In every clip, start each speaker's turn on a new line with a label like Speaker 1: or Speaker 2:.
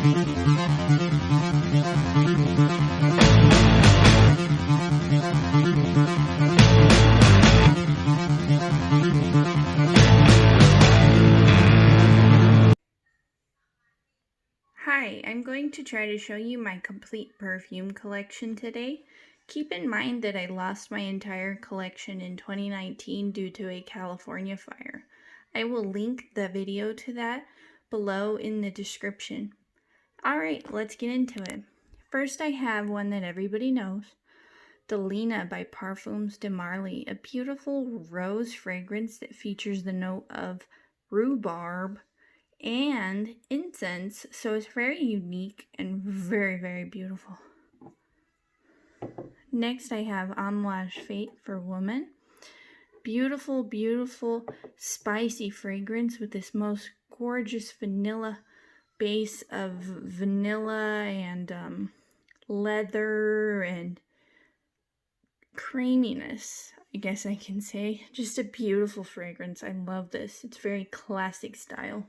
Speaker 1: Hi, I'm going to try to show you my complete perfume collection today. Keep in mind that I lost my entire collection in 2019 due to a California fire. I will link the video to that below in the description. Alright, let's get into it. First I have one that everybody knows, Delina by Parfums de Marly, a beautiful rose fragrance that features the note of rhubarb and incense, so it's very unique and very, very beautiful. Next I have Amouage Fate for Woman. Beautiful, beautiful, spicy fragrance with this most gorgeous vanilla base of vanilla and leather and creaminess, I guess I can say. Just a beautiful fragrance. I love this. It's very classic style.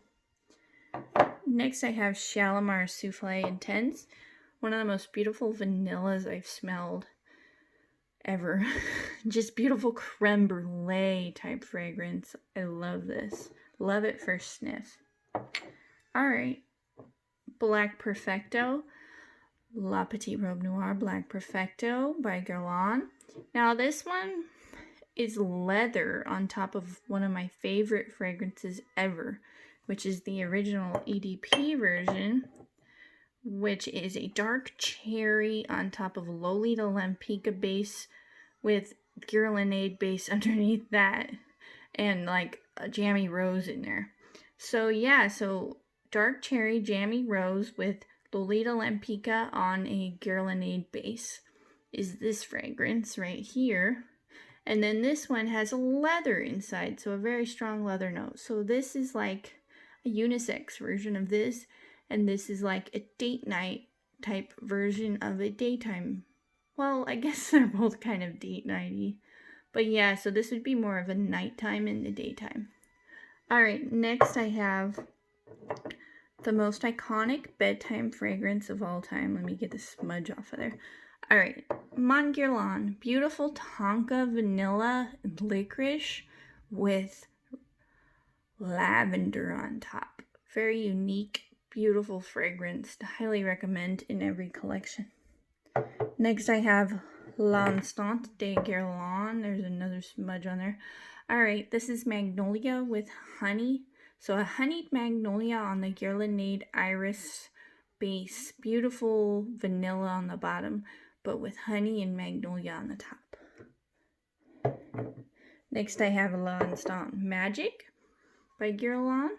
Speaker 1: Next I have Shalimar Souffle Intense, one of the most beautiful vanillas I've smelled ever. Just beautiful creme brulee type fragrance. I love this. Love it first sniff. Alright, Black Perfecto, La Petite Robe Noire Black Perfecto by Guerlain. Now this one is leather on top of one of my favorite fragrances ever, which is the original EDP version, which is a dark cherry on top of Lolita Lampica base with Guerlain base underneath that, and like a jammy rose in there. So yeah, so dark cherry jammy rose with Lolita Lampica on a Guerlain base is this fragrance right here. And then this one has leather inside, so a very strong leather note. So this is like a unisex version of this, and this is like a date night type version of a daytime. Well, I guess they're both kind of date nighty. But yeah, so this would be more of a nighttime and the daytime. Alright, next I have the most iconic bedtime fragrance of all time. Let me get the smudge off of there. Alright, Mon Guerlain, beautiful tonka vanilla licorice with lavender on top. Very unique, beautiful fragrance to highly recommend in every collection. Next I have L'Instant de Guerlain. There's another smudge on there. Alright, this is Magnolia with honey. So a honeyed magnolia on the Guerlain Iris base. Beautiful vanilla on the bottom, but with honey and magnolia on the top. Next I have L'Instant Magic by Guerlain.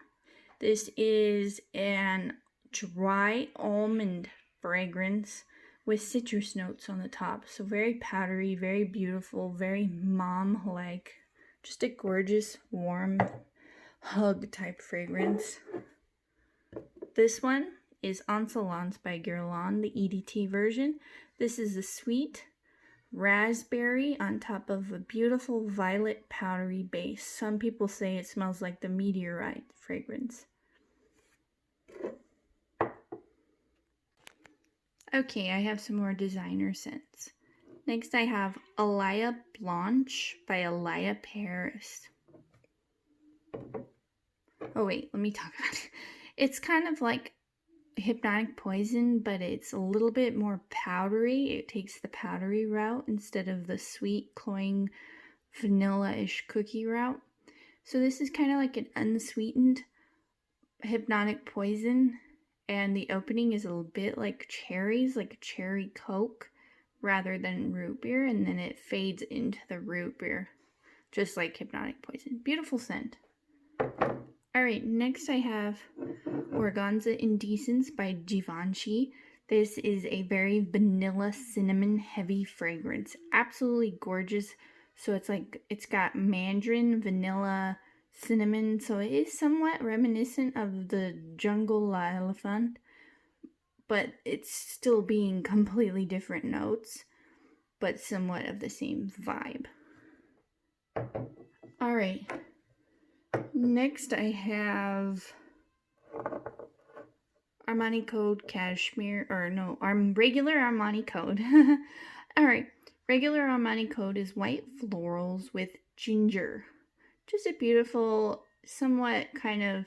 Speaker 1: This is an dry almond fragrance with citrus notes on the top. So very powdery, very beautiful, very mom-like. Just a gorgeous, warm hug type fragrance. This one is Insolence by Guerlain, the EDT version. This is a sweet raspberry on top of a beautiful violet powdery base. Some people say it smells like the meteorite fragrance. Okay, I have some more designer scents. Next I have Alaya Blanche by Alaya Paris. Oh wait, let me talk about it. It's kind of like Hypnotic Poison, but it's a little bit more powdery. It takes the powdery route instead of the sweet, cloying, vanilla-ish cookie route. So this is kind of like an unsweetened Hypnotic Poison, and the opening is a little bit like cherries, like a cherry Coke, rather than root beer, and then it fades into the root beer, just like Hypnotic Poison. Beautiful scent. Alright, next I have Organza Indecence by Givenchy. This is a very vanilla cinnamon heavy fragrance. Absolutely gorgeous. So it's got mandarin, vanilla, cinnamon. So it is somewhat reminiscent of the Jungle La Elephant, but it's still being completely different notes, but somewhat of the same vibe. Alright. Next I have Armani Code Cashmere, or no, regular Armani Code. Alright, regular Armani Code is white florals with ginger. Just a beautiful, somewhat kind of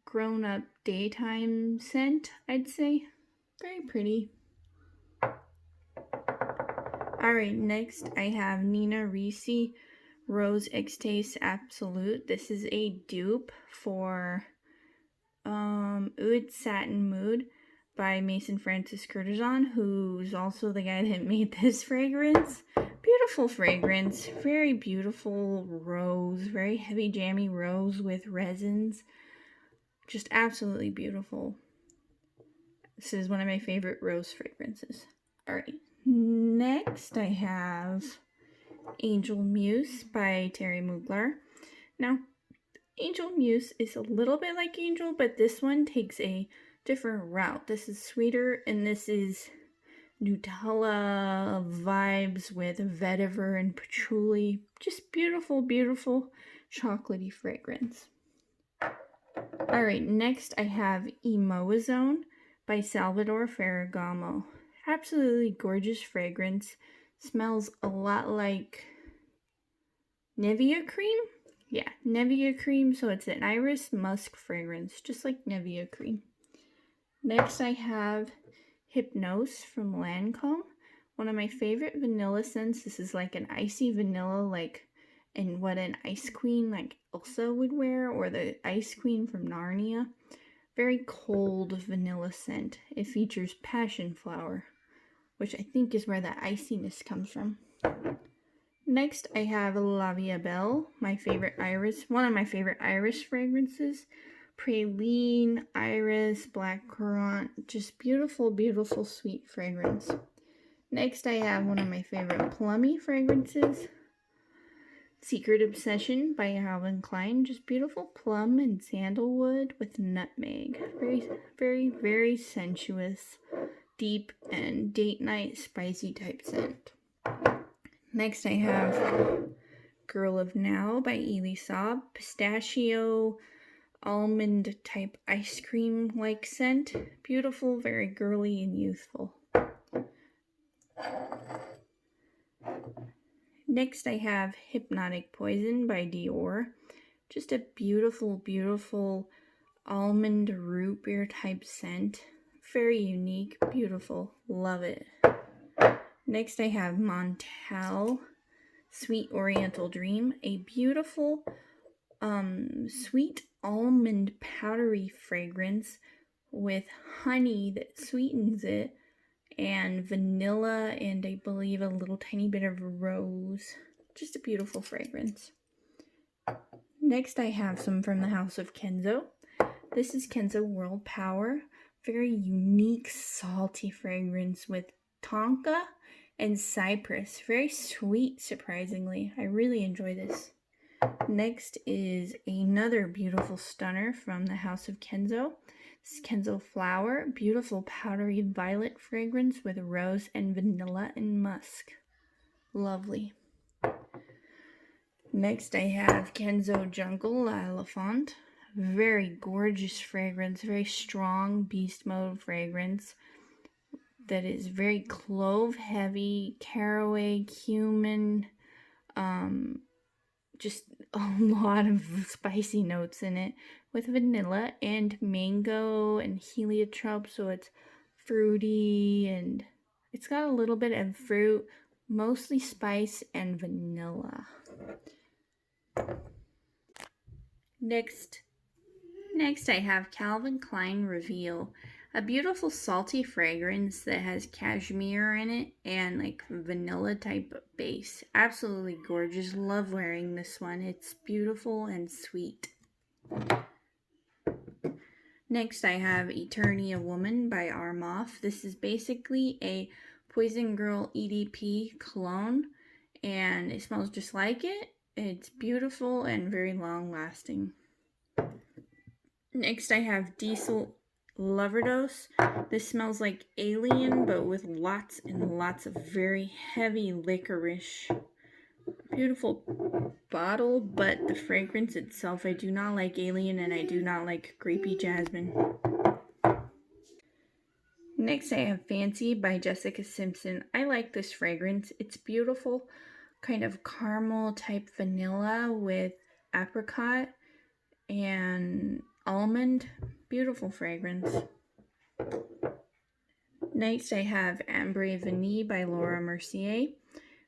Speaker 1: grown-up daytime scent, I'd say. Very pretty. Alright, next I have Nina Ricci Rose Extase Absolute. This is a dupe for Oud Satin Mood by Mason Francis Curtizon, who's also the guy that made this fragrance. Beautiful fragrance, very beautiful rose, very heavy jammy rose with resins. Just absolutely beautiful. This is one of my favorite rose fragrances. Alright, next I have Angel Muse by Terry Mugler. Now, Angel Muse is a little bit like Angel, but this one takes a different route. This is sweeter, and this is Nutella vibes with vetiver and patchouli. Just beautiful, beautiful chocolatey fragrance. Alright, next I have Emoazone by Salvador Ferragamo. Absolutely gorgeous fragrance. Smells a lot like Nivea cream. Yeah, Nivea cream, so it's an iris musk fragrance, just like Nivea cream. Next I have Hypnose from Lancome. One of my favorite vanilla scents. This is like an icy vanilla, like in what an ice queen like Elsa would wear, or the ice queen from Narnia. Very cold vanilla scent. It features passion flower, which I think is where that iciness comes from. Next, I have La Vie Belle, my favorite iris, one of my favorite iris fragrances. Praline, iris, blackcurrant, just beautiful, beautiful, sweet fragrance. Next, I have one of my favorite plummy fragrances, Secret Obsession by Calvin Klein. Just beautiful plum and sandalwood with nutmeg. Very, very, very sensuous, deep, and date night spicy type scent. Next I have Girl of Now by Elie Saab. Pistachio, almond type ice cream like scent. Beautiful, very girly and youthful. Next I have Hypnotic Poison by Dior. Just a beautiful, beautiful almond root beer type scent. Very unique, beautiful, love it. Next I have Montal Sweet Oriental Dream, a beautiful sweet almond powdery fragrance with honey that sweetens it, and vanilla, and I believe a little tiny bit of rose. Just a beautiful fragrance. Next I have some from the house of Kenzo. This is Kenzo World Power. Very unique salty fragrance with tonka and cypress. Very sweet, surprisingly. I really enjoy this. Next is another beautiful stunner from the house of Kenzo. This is Kenzo Flower. Beautiful powdery violet fragrance with rose and vanilla and musk. Lovely. Next I have Kenzo Jungle La Elefant. Very gorgeous fragrance. Very strong beast mode fragrance that is very clove heavy, caraway, cumin, just a lot of spicy notes in it, with vanilla and mango and heliotrope, so it's fruity, and it's got a little bit of fruit, mostly spice and vanilla. Next I have Calvin Klein Reveal. A beautiful salty fragrance that has cashmere in it and like vanilla type base. Absolutely gorgeous. Love wearing this one. It's beautiful and sweet. Next I have Eternia Woman by Armaf. This is basically a Poison Girl EDP cologne, and it smells just like it. It's beautiful and very long lasting. Next I have Diesel Loverdose. This smells like Alien, but with lots and lots of very heavy licorice. Beautiful bottle, but the fragrance itself, I do not like Alien, and I do not like Grapey Jasmine. Next, I have Fancy by Jessica Simpson. I like this fragrance. It's beautiful, kind of caramel type vanilla with apricot and almond. Beautiful fragrance. Next, I have Ambre Vanille by Laura Mercier.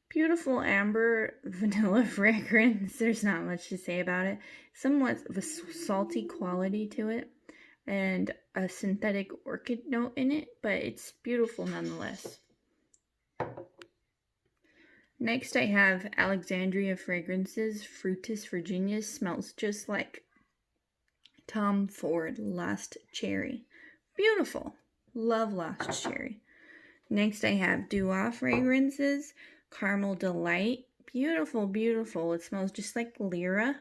Speaker 1: Beautiful amber vanilla fragrance. There's not much to say about it. Somewhat of a salty quality to it and a synthetic orchid note in it, but it's beautiful nonetheless. Next, I have Alexandria Fragrances Fruitus Virginia. Smells just like Tom Ford Lost Cherry. Beautiful. Love Lost Cherry. Next, I have Dua Fragrances Caramel Delight. Beautiful, beautiful. It smells just like Lyra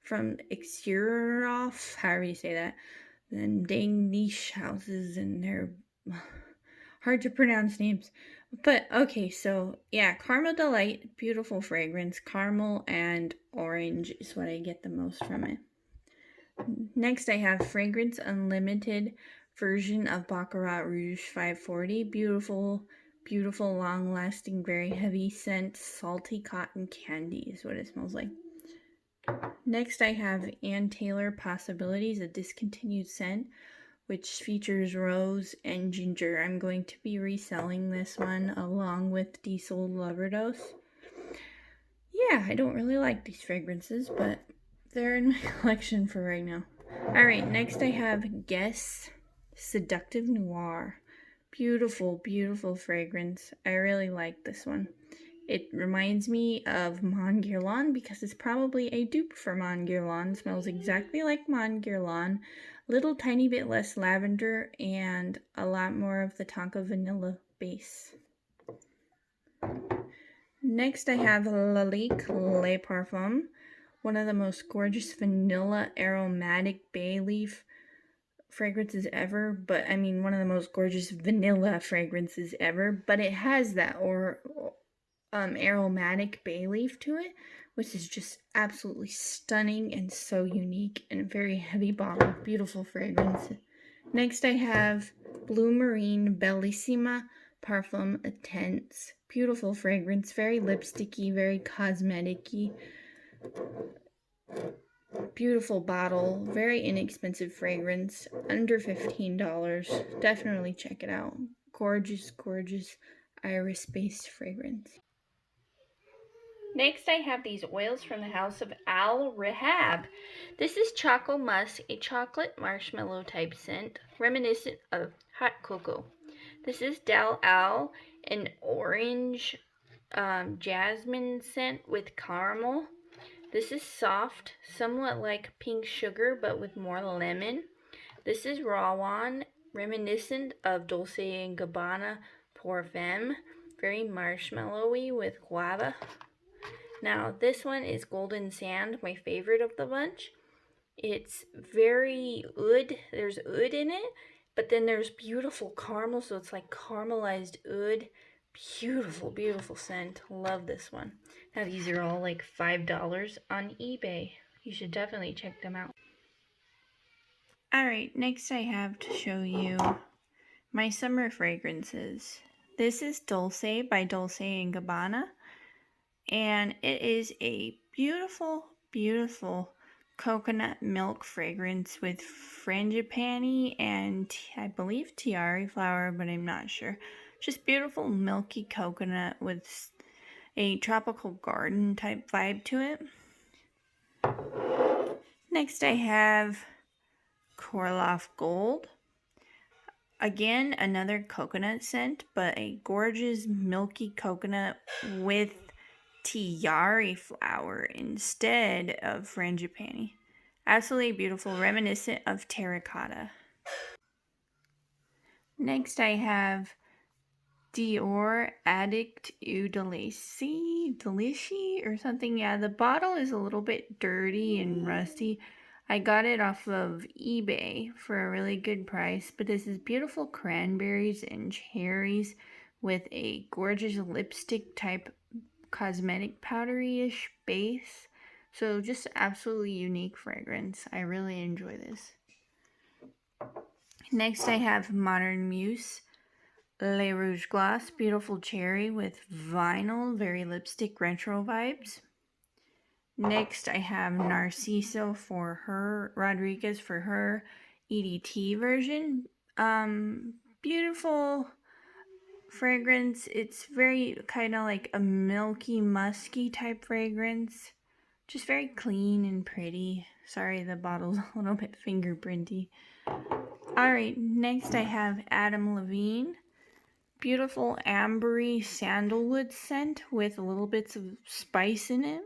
Speaker 1: from Exurov, however you say that. Then dang niche houses, and they're hard to pronounce names. But okay, so yeah, Caramel Delight, beautiful fragrance. Caramel and orange is what I get the most from it. Next, I have Fragrance Unlimited version of Baccarat Rouge 540. Beautiful, beautiful, long-lasting, very heavy scent. Salty cotton candy is what it smells like. Next, I have Ann Taylor Possibilities, a discontinued scent, which features rose and ginger. I'm going to be reselling this one along with Diesel Loverdose. Yeah, I don't really like these fragrances, but they're in my collection for right now. Alright, next I have Guess Seductive Noir. Beautiful, beautiful fragrance. I really like this one. It reminds me of Mon Guerlain because it's probably a dupe for Mon Guerlain. Smells exactly like Mon Guerlain. Little tiny bit less lavender and a lot more of the tonka vanilla base. Next I have Lalique Le Parfum. One of the most gorgeous vanilla aromatic bay leaf fragrances ever, but I mean one of the most gorgeous vanilla fragrances ever, but it has that aromatic bay leaf to it, which is just absolutely stunning and so unique, and a very heavy bottle. Beautiful fragrance. Next I have Blue Marine Bellissima Parfum Intense. Beautiful fragrance, very lipsticky, very cosmetic-y. Beautiful bottle, very inexpensive fragrance, under $15. Definitely check it out. Gorgeous, gorgeous iris-based fragrance. Next, I have these oils from the house of Al Rehab. This is Choco Musk, a chocolate marshmallow type scent, reminiscent of hot cocoa. This is Del Al, an orange jasmine scent with caramel. This is soft, somewhat like pink sugar, but with more lemon. This is Rawan, reminiscent of Dolce & Gabbana Pour Femme, very marshmallowy with guava. Now, this one is Golden Sand, my favorite of the bunch. It's very oud. There's oud in it, but then there's beautiful caramel, so it's like caramelized oud. Beautiful, beautiful scent. Love this one. Now, these are all like $5 on eBay. You should definitely check them out. Alright, next I have to show you my summer fragrances. This is Dulce by Dolce & Gabbana. And it is a beautiful, beautiful coconut milk fragrance with frangipani and I believe tiare flower, but I'm not sure. Just beautiful milky coconut with a tropical garden type vibe to it. Next I have Korloff Gold. Again, another coconut scent, but a gorgeous milky coconut with tiare flower instead of frangipani. Absolutely beautiful, reminiscent of terracotta. Next I have Dior Addict Eau Delicie or something. Yeah, the bottle is a little bit dirty and rusty. I got it off of eBay for a really good price, but this is beautiful cranberries and cherries with a gorgeous lipstick type cosmetic powdery-ish base. So just absolutely unique fragrance. I really enjoy this. Next I have Modern Muse Le Rouge Gloss, beautiful cherry with vinyl, very lipstick retro vibes. Next, I have Narciso for her, Rodriguez for her EDT version. Beautiful fragrance. It's very kind of like a milky, musky type fragrance. Just very clean and pretty. Sorry, the bottle's a little bit fingerprinty. Alright, next I have Adam Levine. Beautiful ambery sandalwood scent with little bits of spice in it.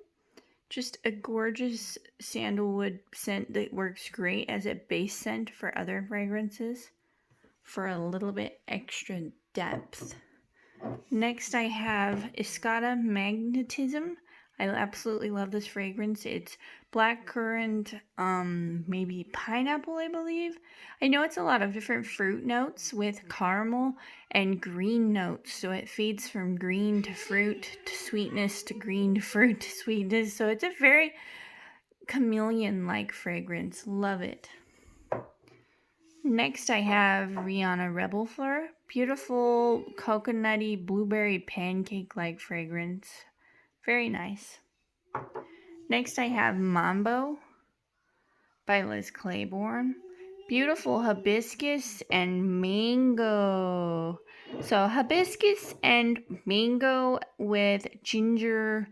Speaker 1: Just a gorgeous sandalwood scent that works great as a base scent for other fragrances for a little bit extra depth. Next I have Escada Magnetism. I absolutely love this fragrance. It's blackcurrant, maybe pineapple, I believe. I know it's a lot of different fruit notes with caramel and green notes. So it fades from green to fruit to sweetness to green to fruit to sweetness. So it's a very chameleon-like fragrance. Love it. Next I have Rihanna Rebel Fleur. Beautiful coconutty blueberry pancake-like fragrance. Very nice. Next I have Mambo by Liz Claiborne. Beautiful hibiscus and mango. So hibiscus and mango with ginger,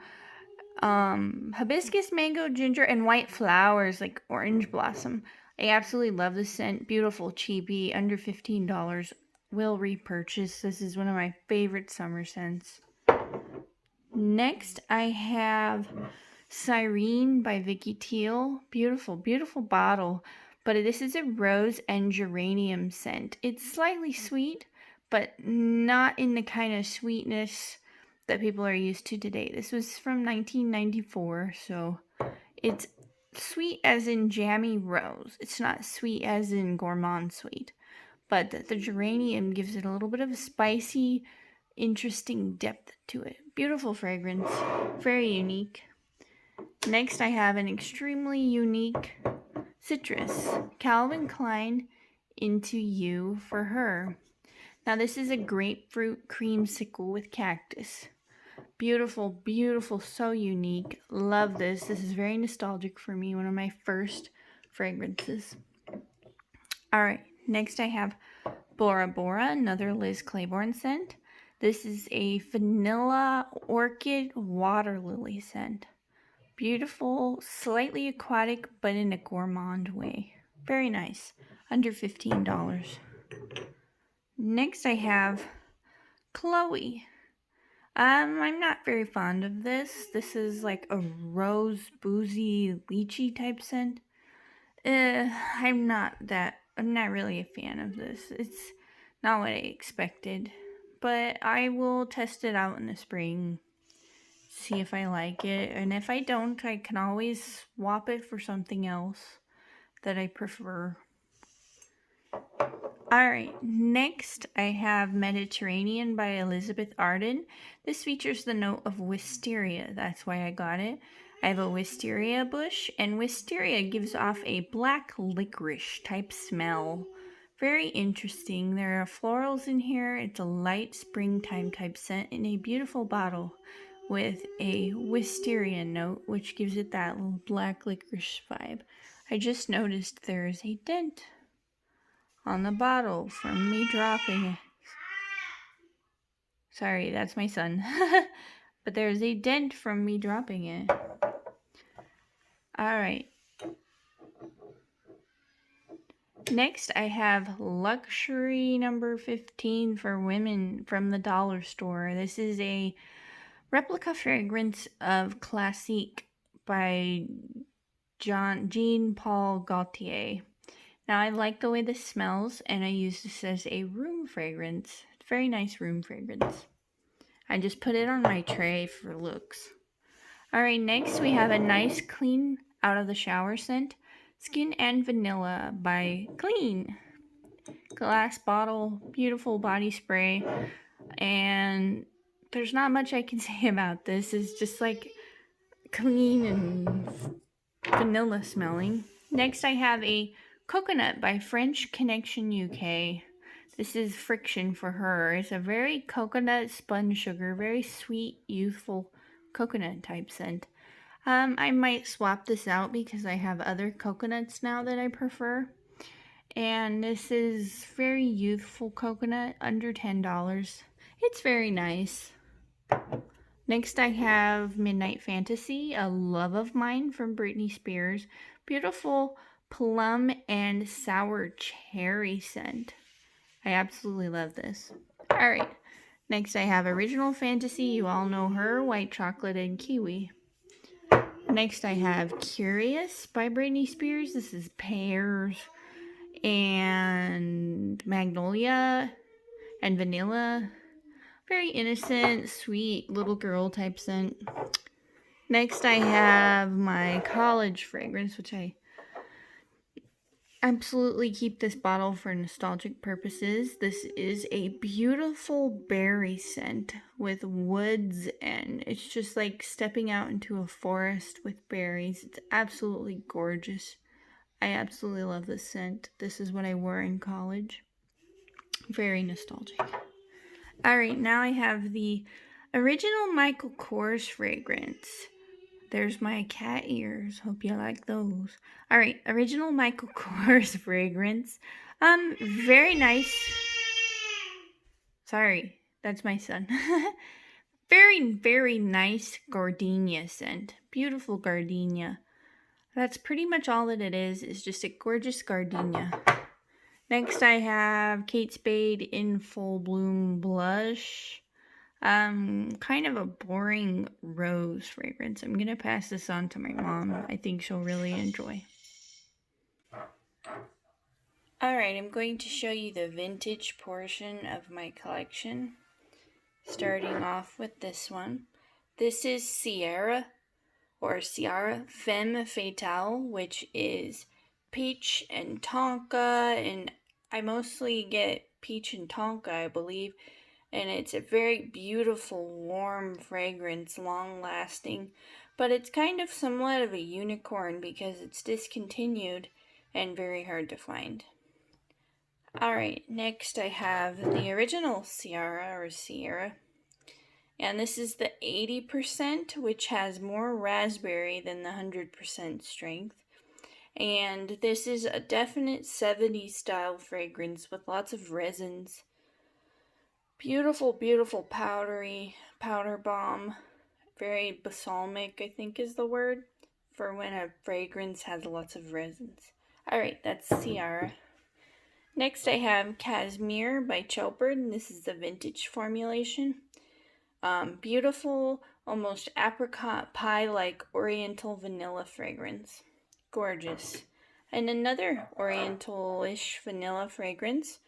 Speaker 1: hibiscus, mango, ginger, and white flowers like orange blossom. I absolutely love this scent. Beautiful, cheapy, under $15. Will repurchase. This is one of my favorite summer scents. Next, I have Cyrene by Vicky Teal. Beautiful, beautiful bottle. But this is a rose and geranium scent. It's slightly sweet, but not in the kind of sweetness that people are used to today. This was from 1994, so it's sweet as in jammy rose. It's not sweet as in gourmand sweet. But the geranium gives it a little bit of a spicy, interesting depth to it. Beautiful fragrance, very unique. Next I have an extremely unique citrus, Calvin Klein Into You for Her. Now this is a grapefruit creamsicle with cactus. Beautiful, beautiful, so unique. Love this. This is very nostalgic for me, one of my first fragrances. Alright, next I have Bora Bora, another Liz Claiborne scent. This is a vanilla orchid water lily scent. Beautiful, slightly aquatic, but in a gourmand way. Very nice. Under $15. Next I have Chloe. I'm not very fond of this. This is like a rose, boozy, lychee type scent. I'm not really a fan of this. It's not what I expected. But I will test it out in the spring. See if I like it. And if I don't, I can always swap it for something else that I prefer. Alright, next I have Mediterranean by Elizabeth Arden. This features the note of wisteria. That's why I got it. I have a wisteria bush, and wisteria gives off a black licorice type smell. Very interesting. There are florals in here. It's a light springtime type scent in a beautiful bottle with a wisteria note, which gives it that little black licorice vibe. I just noticed there is a dent on the bottle from me dropping it. Sorry, that's my son. But there's a dent from me dropping it. Alright. Next, I have Luxury number 15 for women from the dollar store. This is a replica fragrance of Classique by Jean Paul Gaultier. Now, I like the way this smells, and I use this as a room fragrance. It's a very nice room fragrance. I just put it on my tray for looks. Alright, next we have a nice clean out of the shower scent. Skin and Vanilla by Clean. Glass bottle, beautiful body spray. And there's not much I can say about this. It's just like clean and vanilla smelling. Next I have a Coconut by French Connection UK. This is Friction for her. It's a very coconut spun sugar, very sweet, youthful coconut type scent. I might swap this out because I have other coconuts now that I prefer. And this is very youthful coconut, under $10. It's very nice. Next I have Midnight Fantasy, a love of mine from Britney Spears. Beautiful plum and sour cherry scent. I absolutely love this. Alright, next I have Original Fantasy, you all know her, white chocolate and kiwi. Next I have Curious by Britney Spears. This is pears and magnolia and vanilla. Very innocent, sweet little girl type scent. Next I have my college fragrance, which I absolutely keep this bottle for nostalgic purposes. This is a beautiful berry scent with woods, and it's just like stepping out into a forest with berries. It's absolutely gorgeous. I absolutely love this scent. This is what I wore in college. Very nostalgic. Alright, now I have the original Michael Kors fragrance. There's my cat ears. Hope you like those. Alright, original Michael Kors fragrance. Very nice. Sorry, that's my son. Very, very nice gardenia scent. Beautiful gardenia. That's pretty much all that it is. It's just a gorgeous gardenia. Next I have Kate Spade in Full Bloom Blush. Kind of a boring rose fragrance. I'm gonna pass this on to my mom. I think she'll really enjoy. Alright, I'm going to show you the vintage portion of my collection. Starting off with this one. This is Ciara Femme Fatale, which is peach and tonka, and I mostly get peach and tonka, I believe. And it's a very beautiful, warm fragrance, long-lasting, but it's kind of somewhat of a unicorn because it's discontinued and very hard to find. Alright, next I have the original Ciara, and this is the 80%, which has more raspberry than the 100% strength. And this is a definite 70s style fragrance with lots of resins. Beautiful, beautiful powder bomb. Very balsamic, I think is the word, for when a fragrance has lots of resins. Alright, that's Ciara. Next I have Cashmere by Chopard, and this is the vintage formulation. Beautiful, almost apricot pie-like oriental vanilla fragrance. Gorgeous. And another oriental-ish vanilla fragrance.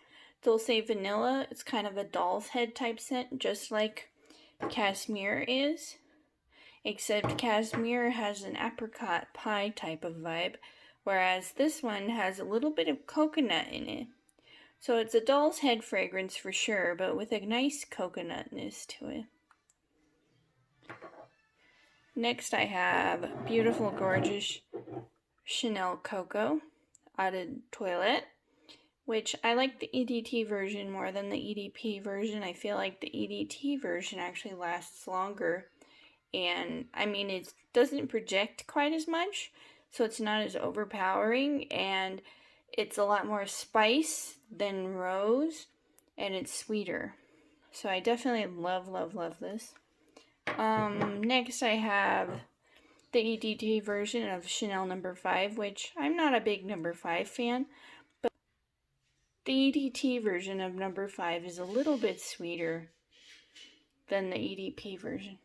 Speaker 1: Dulce Vanilla, it's kind of a doll's head type scent, just like Cashmere is. Except Cashmere has an apricot pie type of vibe, whereas this one has a little bit of coconut in it. So it's a doll's head fragrance for sure, but with a nice coconutness to it. Next I have beautiful, gorgeous Chanel Coco Eau de Toilette, which I like the EDT version more than the EDP version. I feel like the EDT version actually lasts longer, and I mean, it doesn't project quite as much, so it's not as overpowering, and it's a lot more spice than rose, and it's sweeter. So I definitely love, love, love this. Next I have the EDT version of Chanel No. 5, which I'm not a big No. 5 fan, but the EDT version of No. 5 is a little bit sweeter than the EDP version.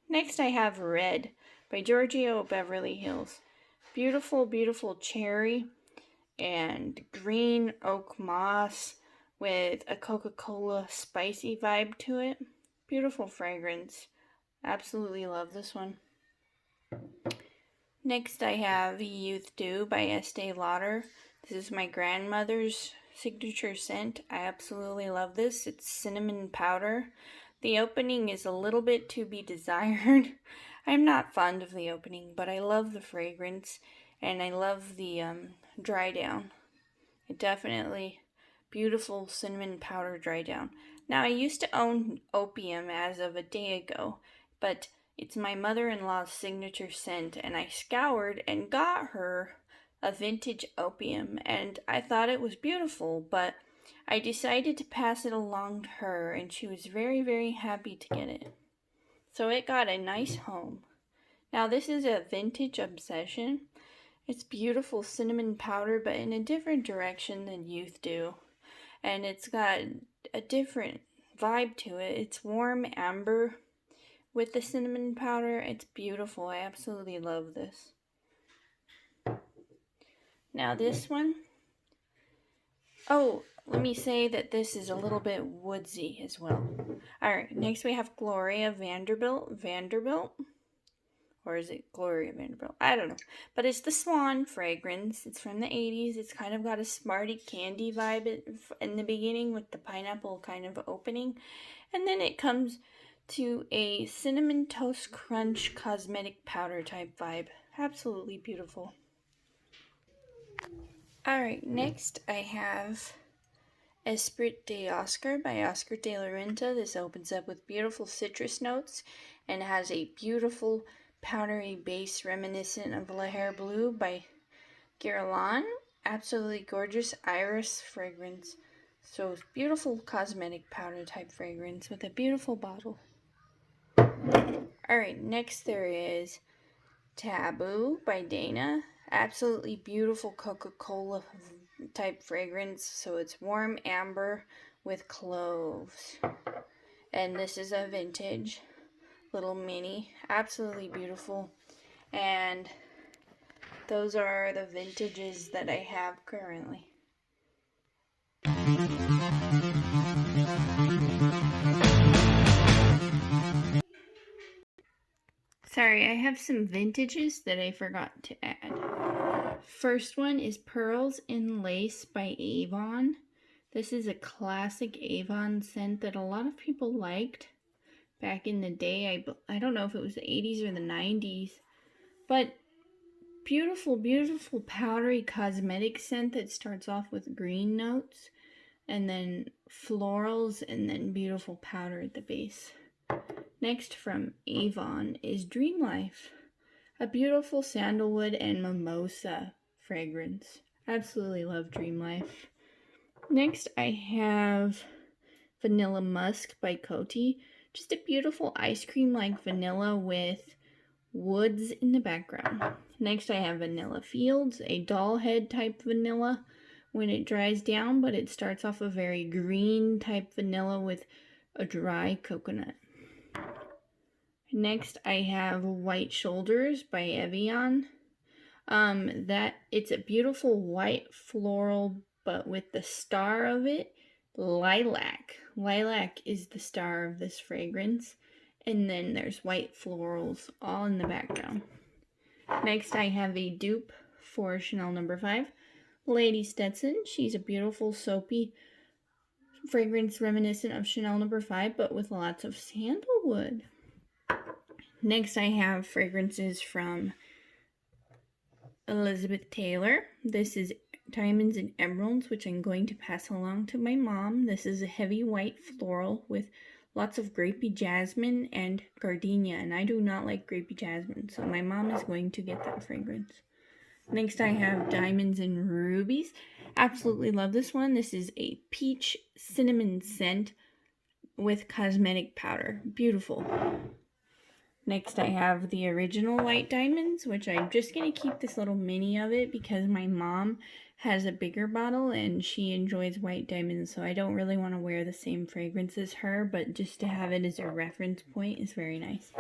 Speaker 1: Next I have Red by Giorgio Beverly Hills. Beautiful, beautiful cherry and green oak moss with a Coca-Cola spicy vibe to it. Beautiful fragrance. Absolutely love this one. Next I have Youth Dew by Estee Lauder. This is my grandmother's signature scent. I absolutely love this. It's cinnamon powder. The opening is a little bit to be desired. I'm not fond of the opening, but I love the fragrance, and I love the dry down. It definitely beautiful cinnamon powder dry down. Now, I used to own opium as of a day ago, but it's my mother-in-law's signature scent, and I scoured and got her a vintage opium, and I thought it was beautiful, but I decided to pass it along to her, and she was very, very happy to get it. So it got a nice home. Now, this is a vintage obsession. It's beautiful cinnamon powder, but in a different direction than youth do. And it's got a different vibe to it. It's warm amber with the cinnamon powder. It's beautiful. I absolutely love this. Now this one. Oh, let me say that this is a little bit woodsy as well. Alright, next we have Gloria Vanderbilt. Or is it Gloria Vanderbilt? I don't know. But it's the Swan fragrance. It's from the 80s. It's kind of got a Smarty candy vibe in the beginning with the pineapple kind of opening. And then it comes to a cinnamon toast crunch cosmetic powder type vibe. Absolutely beautiful. Alright, next I have Esprit d'Oscar by Oscar de la Renta. This opens up with beautiful citrus notes and has a beautiful powdery base reminiscent of La Hair Blue by Guerlain. Absolutely gorgeous iris fragrance. So beautiful cosmetic powder type fragrance with a beautiful bottle. Alright, next there is Taboo by Dana. Absolutely beautiful Coca-Cola type fragrance. So it's warm amber with cloves. And this is a vintage little mini. Absolutely beautiful. And those are the vintages that I have currently. Sorry, I have some vintages that I forgot to add. First one is Pearls in Lace by Avon. This is a classic Avon scent that a lot of people liked back in the day. I don't know if it was the 80s or the 90s, but beautiful, beautiful powdery cosmetic scent that starts off with green notes and then florals and then beautiful powder at the base. Next from Avon is Dream Life, a beautiful sandalwood and mimosa fragrance. Absolutely love Dream Life. Next I have Vanilla Musk by Coty. Just a beautiful ice cream like vanilla with woods in the background. Next I have Vanilla Fields, a doll head type vanilla when it dries down, but it starts off a very green type vanilla with a dry coconut. Next I have White Shoulders by Evian. That it's a beautiful white floral, but with the star of it, lilac. Lilac is the star of this fragrance. And then there's white florals all in the background. Next I have a dupe for Chanel No. 5. Lady Stetson. She's a beautiful soapy fragrance reminiscent of Chanel No. 5, but with lots of sandalwood. Next I have fragrances from Elizabeth Taylor. This is Diamonds and Emeralds, which I'm going to pass along to my mom. This is a heavy white floral with lots of grapey jasmine and gardenia, and I do not like grapey jasmine, so my mom is going to get that fragrance. Next I have Diamonds and Rubies. Absolutely love this one. This is a peach cinnamon scent with cosmetic powder. Beautiful. Next I have the original White Diamonds, which I'm just going to keep this little mini of it because my mom has a bigger bottle and she enjoys White Diamonds, so I don't really want to wear the same fragrance as her, but just to have it as a reference point is very nice.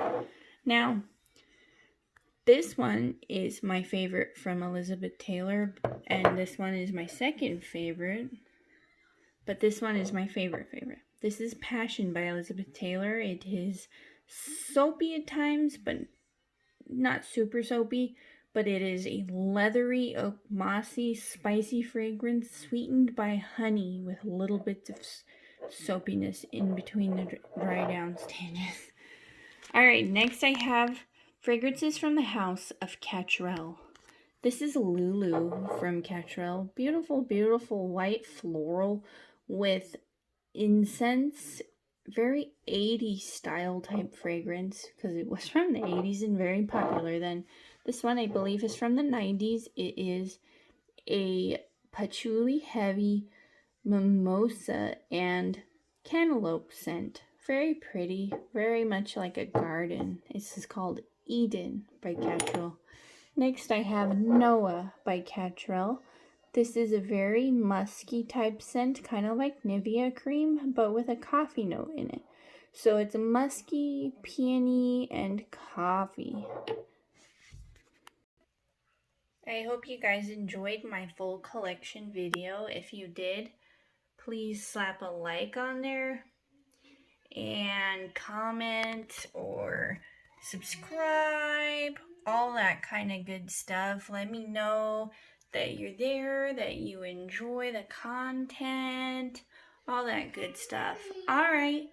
Speaker 1: Now, this one is my favorite from Elizabeth Taylor, and this one is my second favorite, but this one is my favorite. This is Passion by Elizabeth Taylor. It is soapy at times, but not super soapy, but it is a leathery, oak, mossy, spicy fragrance sweetened by honey with little bits of soapiness in between the dry down stages. Alright, next I have fragrances from the house of Catrell. This is Lulu from Catrell. Beautiful, beautiful white floral with incense. Very 80s style type fragrance because it was from the 80s and very popular then. This one I believe is from the 90s. It is a patchouli heavy mimosa and cantaloupe scent. Very pretty, very much like a garden. This is called Eden by Catrell. Next I have Noah by Catrell. This is a very musky type scent, kind of like Nivea cream, but with a coffee note in it. So it's musky, peony, and coffee. I hope you guys enjoyed my full collection video. If you did, please slap a like on there and comment or subscribe, all that kind of good stuff. Let me know that you're there, that you enjoy the content, all that good stuff. All right.